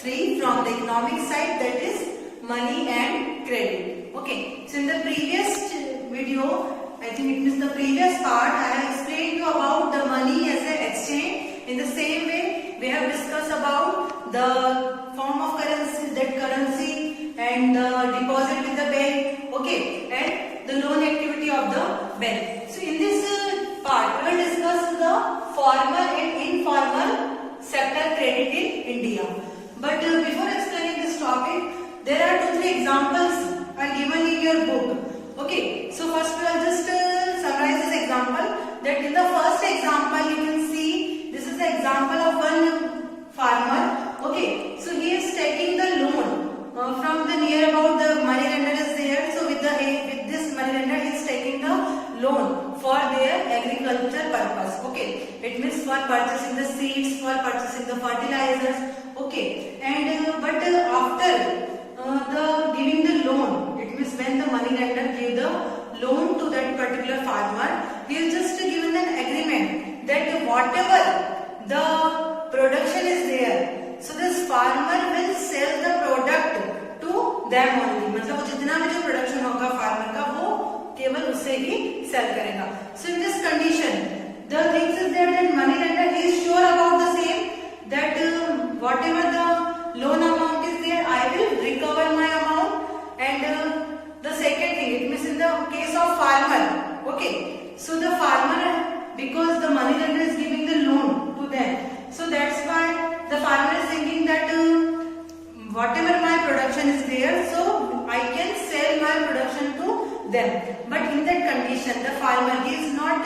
three from the economic side, that is money and credit. Okay, so in the previous video, I think it is the previous part, I have explained you about the money as an exchange. In the same way, we have discussed about the form of currency, that currency and the deposit with the bank, okay, and the loan activity of the bank. So in this part, we will discuss the formal and informal sector credit in India. But before explaining this topic, there are 2-3 examples are given in your book. Okay, so first we will just summarize this example. That in the first example, you can see this is the example of one farmer. Okay, so he is taking the loan from the near about the money lender is there. So with this money lender, he is taking the loan for their agriculture purpose. Okay, it means for purchasing the seeds, for purchasing the fertilizers. Okay, and but after the giving the loan, it means when the money lender gave the loan to that particular farmer, he is just given an agreement that whatever the production is there, so this farmer will sell the product to them only. मतलब वो जितना भी जो production होगा farmer का वो केवल उसे ही sell करेगा. So in this condition, the things is there that money lender he is sure about the same, that whatever the loan amount is there, I will recover my amount. And the second thing, it means in the case of farmer, okay, so the farmer, because the money lender is giving the loan to them, so that's why the farmer is thinking that whatever my production is there, so I can sell my production to them. But in that condition, the farmer he is not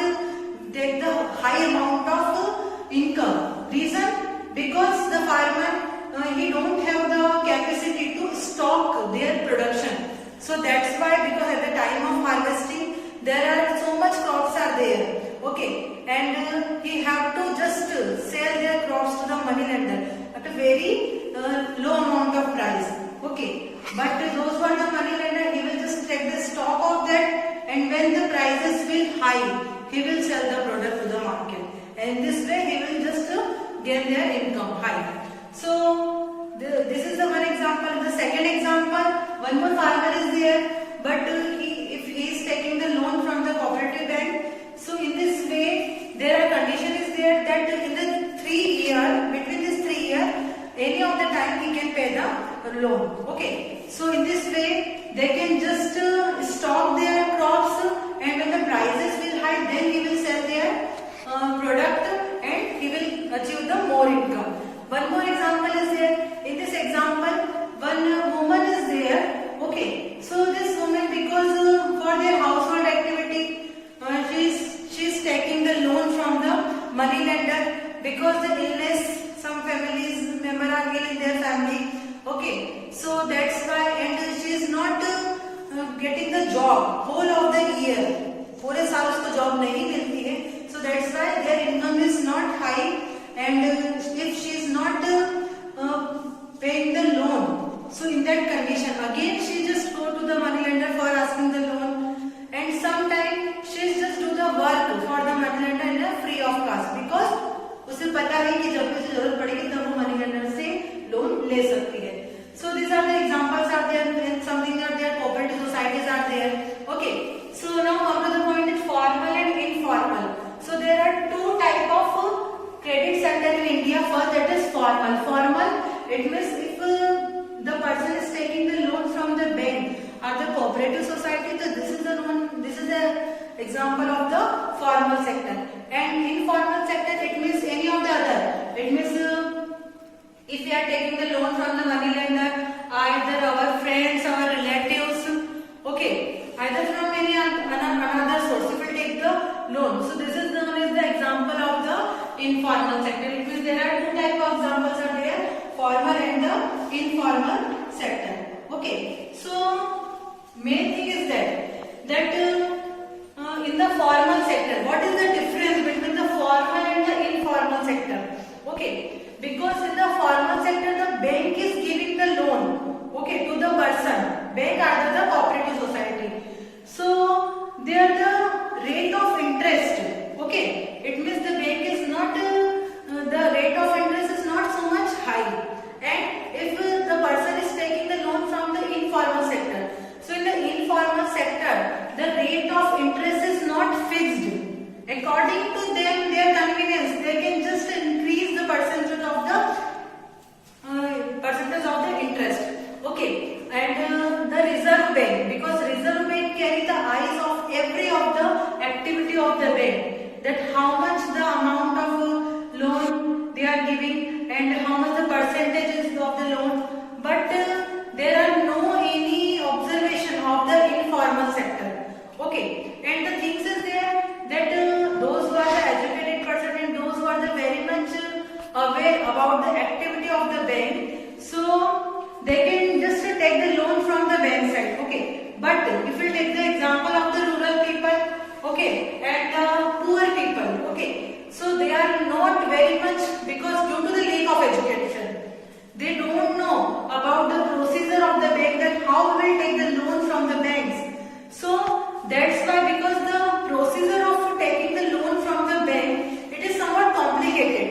take the high amount of income. Reason? Because the farmer he don't have the capacity to stock their production. So that's why, because at the time of harvesting there are so much crops are there. Okay, and he have to just sell their crops to the money lender at a very low amount of price. Okay, but those who are the money lender, he will just take the stock of that, and when the prices will high, he will sell the product to the market. And this way he will just gain their income high. So this is the one example. The second example, one more farmer is there, but if he is taking the loan from the cooperative bank, so in this way there are condition is there that in the 3 year, between this 3 year, any of the time he can pay the loan. Okay, so in this way they can just stock their crops, and when the prices will high, then he will sell their product and he will achieve the more income. One more example is there. In this example, one woman is there. Okay, so this woman, because for their household activity, she is taking the loan from the money lender, because the illness, some families member are ill in their family. Okay, so that's why, and she is not getting the job whole of the year. पूरे साल उसको job नहीं मिलती है. So that's why their income is not high, and if she is not paying the loan, so in that condition again she just go to the money lender for asking the loan, and sometimes she just do the work for the money lender in a free of cost, because उसे पता है कि जब उसे जरूरत पड़ेगी तब वो money lender से loan ले सकती है. So these are the examples are there, and something are there, cooperative societies are there. Okay, so now come to the point that formal and informal. So there are 2 type of credit sector in India. First, that is formal. Formal, it means if the person is taking the loan from the bank or the cooperative society, so this is the example of the formal sector. And informal sector, it means any of the other. It means if we are taking the loan from the money lender, either our friends, our relatives, okay, either from any another source, if we take the loan. So this is known as the example of the informal sector. It means there are 2 type of examples are there, formal and the informal sector. Okay, so main thing is that in the formal sector, what is the difference between the formal and the informal sector? Okay, because in the formal sector the bank is giving the loan, okay, to the person, bank or the cooperative society. So there the rate of interest, okay, it means the bank is not the rate of interest is not so much high, and if how much the amount of loan they are giving and how much the percentages of the loan. But there are no any observation of the informal sector. Okay, and the things is there that those who are the educated person and those who are the very much aware about the activity of the bank, so they can just take the loan from the bank side. Okay, but if we take the example of the rural people, okay, and the poor people, okay, so they are not very much, because due to the lack of education, they don't know about the procedure of the bank, that how we will take the loan from the banks. So that's why, because the procedure of taking the loan from the bank, it is somewhat complicated.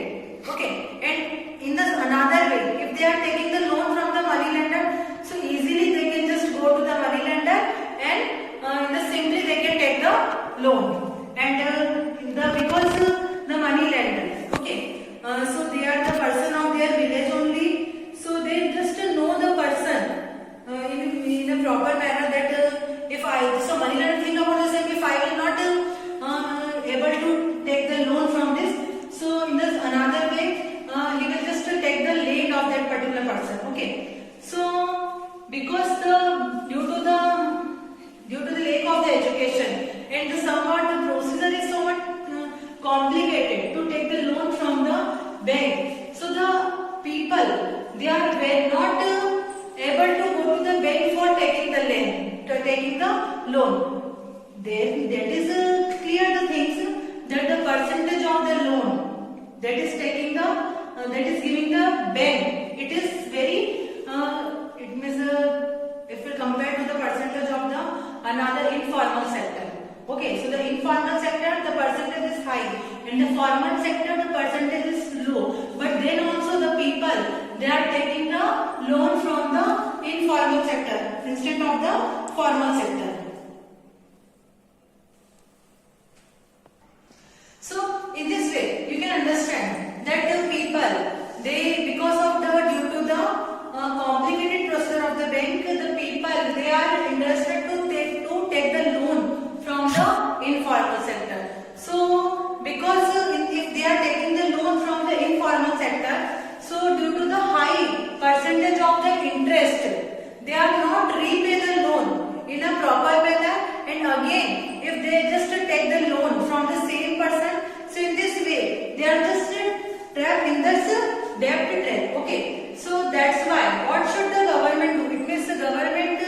Okay, and in this another way, if they are taking the loan from the money lender, so easily they can just go to the money lender and simply they can take the loan. And because the money lender, okay, so they are the person of their village only, so they just know the person in a proper manner, that if I, so money lender think about the same, if I will not able to take the loan from this, so in this another way, he will just take the lane of that particular person. Okay, so because due to the lack of the education and somewhat the procedure is somewhat complicated to take the loan from the bank, so the people, they are not able to go to the bank for taking the loan. Then that is clear the things, that the percentage of the loan that is taking the that is giving the bank, it is very it means if we compare to the percentage of the another informal sector. Okay, so the informal sector, the percentage is high, and the formal sector, the percentage is low. But then also the people, they are taking the loan from the informal sector instead of the formal sector. So in this way, you can understand that the people, they, because of due to the complicated procedure of the bank, the people, they are interested to take the loan from the informal sector. So because if they are taking the loan from the informal sector, so due to the high percentage of the interest, they are not repay the loan in a proper manner, and again if they just take the loan from the same person, so in this way they are just trapped in this debt trap. Okay, so that's why what should the government do? It means the government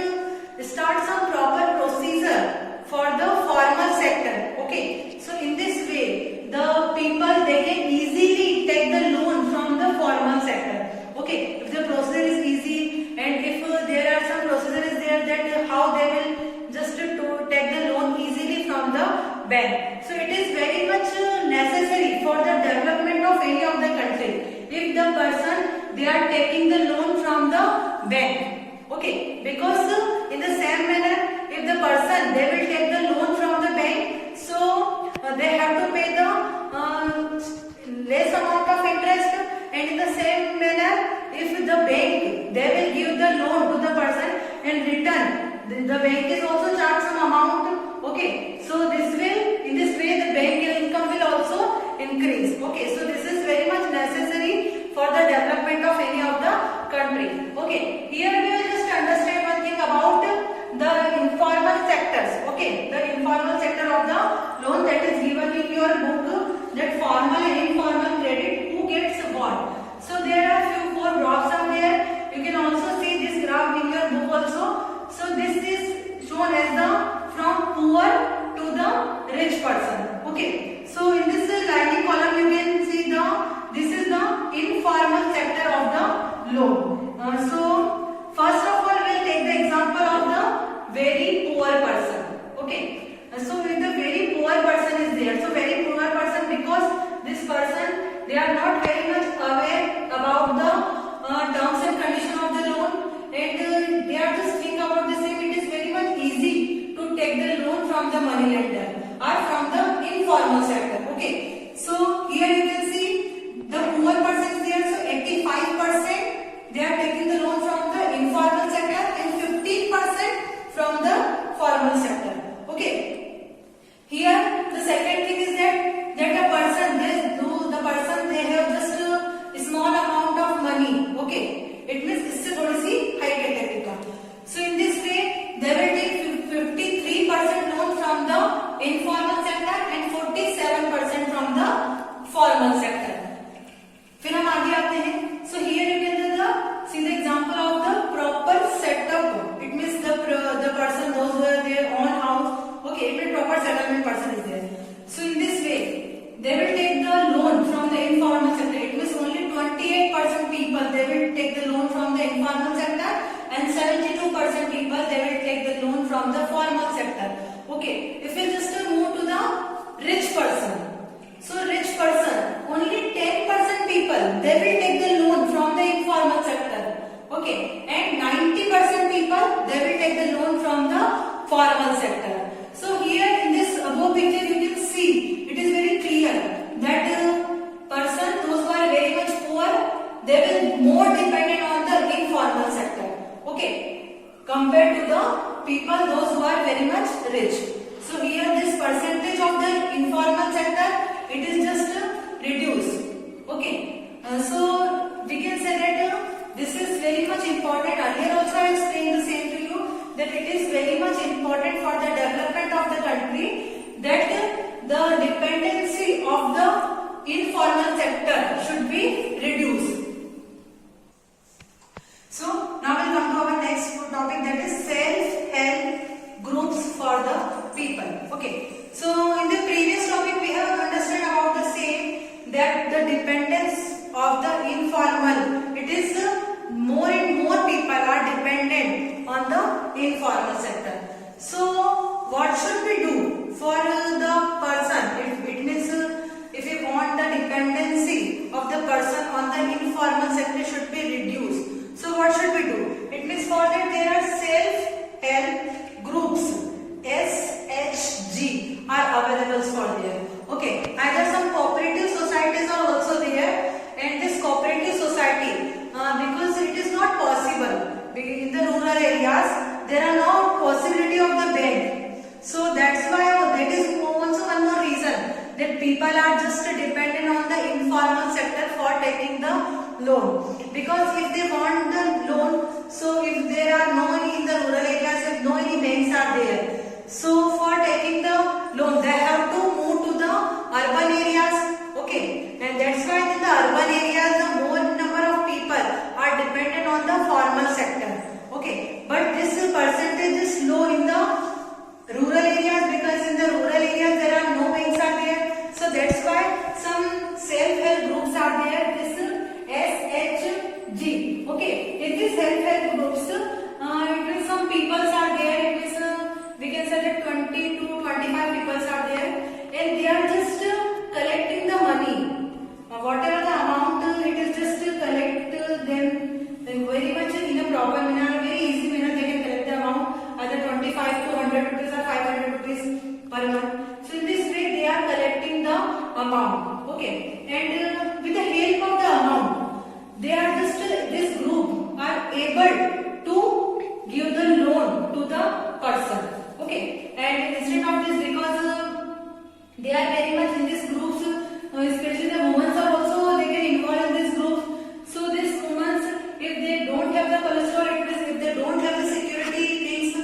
start some proper procedure for the formal sector. Okay, so in this way the people, they can easily take the loan from the formal sector. Okay, if the procedure is easy, and if there are some procedure is there that how they will just to take the loan easily from the bank. So it is very much necessary for the development of any of the country, if the person, they are taking the loan from the bank. Okay, because in the same manner, if the person, they will take the loan from the bank, so they have to pay the less amount of interest, and in the same manner, if the bank, they will give the loan to the person and return, the bank is also charged some amount. Okay, so this will, in this way the bank income will also increase. Okay, so this is very much necessary for the development of any of the country. Okay, here we will just understand one thing about the informal sectors. Okay, the informal sector of the loan that is given in your book, that formal and informal credit, who gets what. So there are few more graphs are there. You can also see this graph in your book also. So this is shown as the from poor to the rich person. Okay, so in this lining column you can see this is the informal sector of the loan. So first of all we will take the example of the very poor person. Okay, so if the very poor person is there, so very poor person, because this person, they are not very much aware about the terms and conditions of the loan, and they are just think about the same. It is very much easy to take the loan from the money lender or from the informal sector. Okay, so here you can see the poor person is there, so 85% they are taking the formal sector. Okay, if we just move to the rich person. So rich person, only 10% people, they will take the loan from the informal sector. Okay, and 90% people, they will take the loan from the formal sector. So here in this above picture you can see, it is very clear that person, those who are very much poor, they will more dependent on the informal sector. Okay, compared to the people, those who are very much rich. So here this percentage of the informal sector, it is just reduced. Okay, so we can say that this is very much important. Earlier also I explained the same to you, that it is very much important for the development of the country that the dependency of the informal sector should be reduced. So now we'll come to our next topic, that is self-help groups for the people. Okay, so in the previous topic we have understood about the same, that the dependence of the informal, it is more and more people are dependent on the informal sector. So what should we do for the person? It means if we want the dependency of the person on the informal sector should be reduced. So what should we do? It means for that there are self-help groups, SHG are available for there. Okay, either some cooperative societies are also there, and this cooperative society, because it is not possible in the rural areas, there are no possibility of the bank. So that's why that is also one more reason that people are just dependent on the informal sector for taking the loan. Because if they want the loan, so if there are no any in the rural areas, if no any banks are there, so for taking the loan they have to move to the urban areas. Okay, and that's why in the urban areas the more number of people are dependent on the formal sector. Okay, but this percentage is low in the rural areas, because in the rural areas there are no banks are there. So that's why some self-help groups are there. This SHG. Okay, in these self-help groups, it means some people are there. It means we can say that 20 to 25 people are there, and they are just collecting the money. Whatever the amount, it is just collect them very much in a proper manner, very easy manner. They can collect the amount, either 25 to 100 rupees or 500 rupees per month. So in this way they are collecting the amount. Okay, and with the help of the amount, they are just this group are able to give the loan to the person. Okay, and instead of this, because they are very much in these groups, especially the women are also, they can involve in this group. So these women, if they don't have the cholesterol, if they don't have the security things,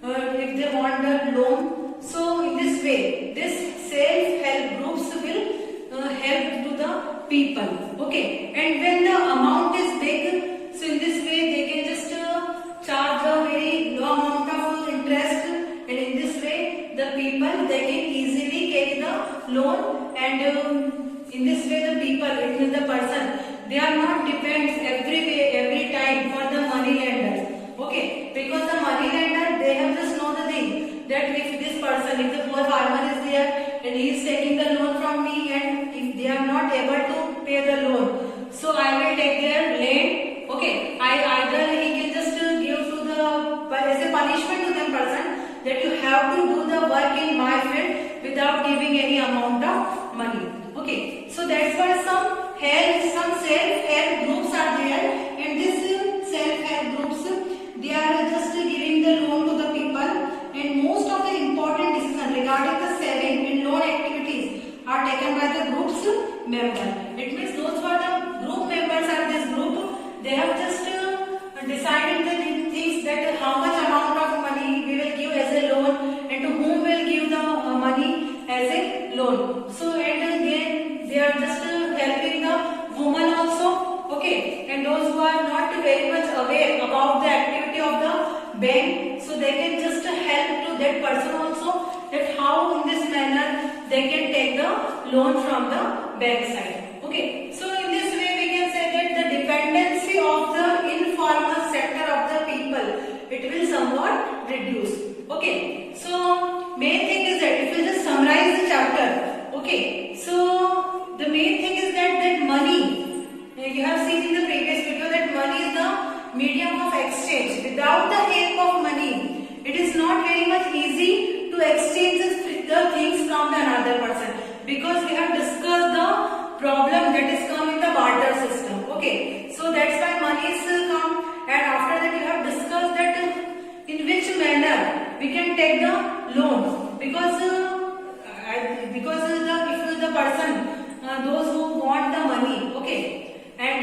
if they want the loan, so in this way, this self-help groups will help to the people. Okay, and when the amount is big, so in this way they can just charge a very low amount of interest, and in this way the people, they can easily take the loan, and in this way the people, it means the person, they are not depends every time for the money lender. Okay, because the money lender, they have just know the thing that if this person, if the poor farmer is there and he is taking the loan from me, and if they are not able to pay the loan, so I will take their land. Okay, either he can just give to the, as a punishment to the person, that you have to do the work in my field without giving any amount of money. Okay, so that's why some self-help groups are there, and these self-help groups, they are just giving the loan to the people, and most of the important decisions regarding the saving and loan activities are taken by the group's member. It means those who are the group members of this group, they have just decided the things, that how much amount of money we will give as a loan, and to whom will give the money as a loan. So and they are just helping the woman also. Okay, and those who are not very much aware about the activity of the bank, so they can just help to that person also, that how in this manner they can take the loan from the bank side. Okay, so in this way we can say that the dependency of the informal sector of the people, it will somewhat reduce. Okay. Okay, so main thing is that if you just summarize the chapter, okay, so the main thing is that money, you have seen in the previous video that money is the medium of exchange. Without the help of money, it is not very much easy to exchange the things from the another person, because we have discussed the problem that is come in the barter system. Okay, so that's why money is come, and after that you have discussed that in which manner we can take the loan, because if the person those who want the money, okay, and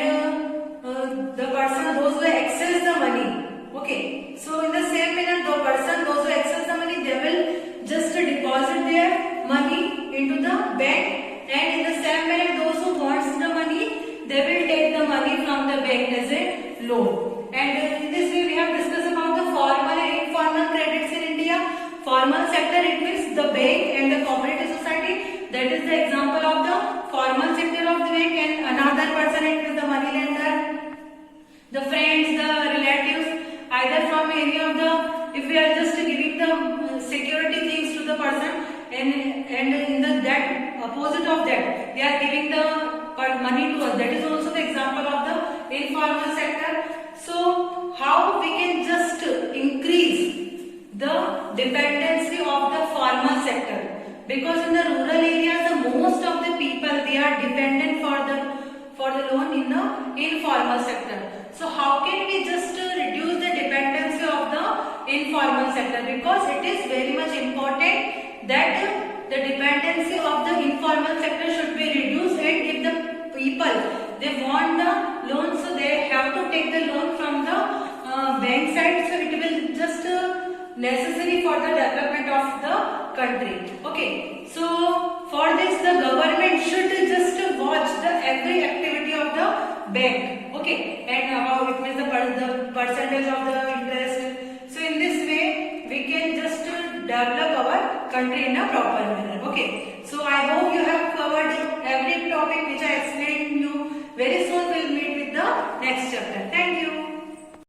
the person those who access the money, okay, so in the same manner those who access the money, they will just deposit their money into the bank, and in the same manner those who wants the money, they will take the money from the bank as a loan. And in this way we have discussed about the formal and informal credits in India. Formal sector, it means the bank and the cooperative society, that is the example of the formal sector of the bank, and another person, it is the money lender, the friends, the relatives, either from any of the, if we are just giving the security things to the person, and in the that opposite of that they are giving the money to us, that is also the example of the informal sector. So how we can just increase the dependency of the formal sector, because in the rural areas the most of the people, they are dependent for the loan in the informal sector. So how can we just reduce the dependency of the informal sector, because it is very much important that the dependency of the informal sector should be reduced, and if the people they want the loan, so they have to take the loan from the bank side, so it will just necessary for the development of the country. Okay, so for this the government should just watch the every activity of the bank, okay, and how it means the percentage of the interest. So in this way we can just develop our country in a proper manner. Okay, so I hope you have covered every topic which I explained you. Very soon we'll meet with the next chapter.